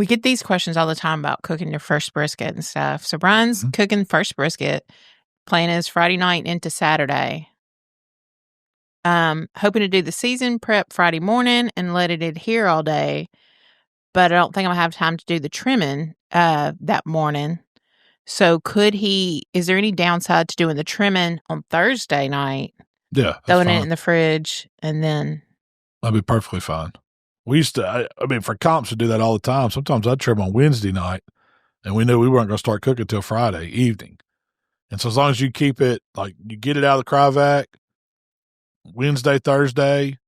We get these questions all the time about cooking your first brisket and stuff. So Brian's cooking first brisket. Plan is Friday night into Saturday. Hoping to do the season prep Friday morning and let it adhere all day. But I don't think I'm going to have time to do the trimming that morning. So is there any downside to doing the trimming on Thursday night? Yeah. Throwing it in the fridge and then. That'd be perfectly fine. We used to, for comps, we do that all the time. Sometimes I'd trim on Wednesday night and we knew we weren't going to start cooking until Friday evening. And so as long as you keep it, like you get it out of the cryovac Wednesday, Thursday,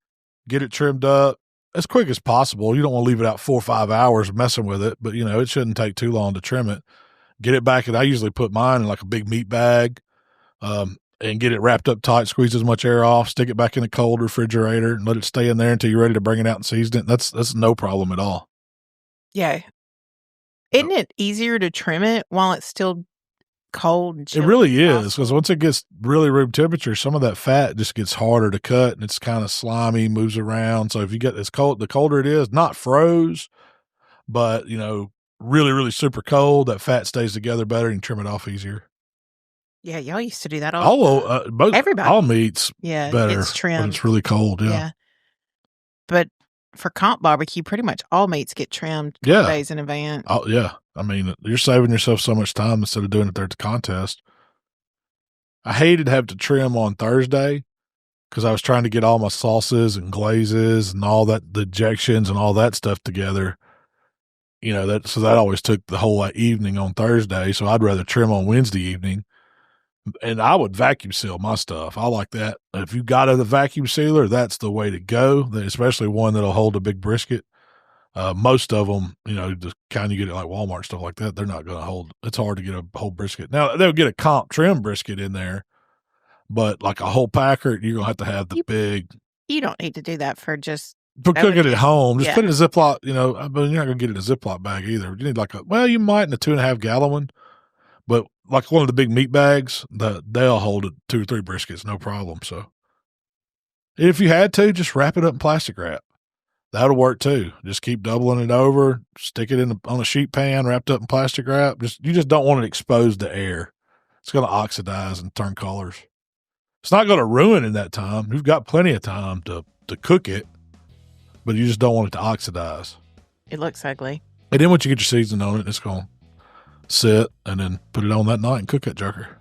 get it trimmed up as quick as possible. You don't want to leave it out 4 or 5 hours messing with it, but it shouldn't take too long to trim it. Get it back, and I usually put mine in like a big meat bag and get it wrapped up tight, squeeze as much air off, stick it back in the cold refrigerator and let it stay in there until you're ready to bring it out and season it. That's no problem at all. Yeah. Isn't it easier to trim it while it's still cold and chilly? It really is, because once it gets really room temperature, some of that fat just gets harder to cut and it's kind of slimy, moves around. So if you get this cold, the colder it is, not froze, but really, really super cold, that fat stays together better and you trim it off easier. Yeah, y'all used to do that everybody. All meats better gets trimmed when it's really cold. Yeah. But for comp barbecue, pretty much all meats get trimmed 2 days in advance. Oh, yeah. You're saving yourself so much time instead of doing it there at the contest. I hated having to trim on Thursday because I was trying to get all my sauces and glazes and all that, the ejections and all that stuff together. So that always took the whole evening on Thursday. So I'd rather trim on Wednesday evening. And I would vacuum seal my stuff. I like that. If you got a vacuum sealer, that's the way to go, especially one that'll hold a big brisket. Most of them, the kind you get at like Walmart, stuff like that, they're not going to hold. It's hard to get a whole brisket. Now, they'll get a comp trim brisket in there, but like a whole packer, you're going to have the big. You don't need to do that for cooking at home. Just put it in a Ziploc, but you're not going to get it in a Ziploc bag either. You need you might in a 2.5 gallon one, but like one of the big meat bags, they'll hold it 2 or 3 briskets, no problem. So if you had to, just wrap it up in plastic wrap. That'll work too. Just keep doubling it over, stick it on a sheet pan wrapped up in plastic wrap. You just don't want it exposed to air. It's going to oxidize and turn colors. It's not going to ruin in that time. You've got plenty of time to cook it, but you just don't want it to oxidize. It looks ugly. And then once you get your seasoning on it, it's going to sit and then put it on that night and cook that joker.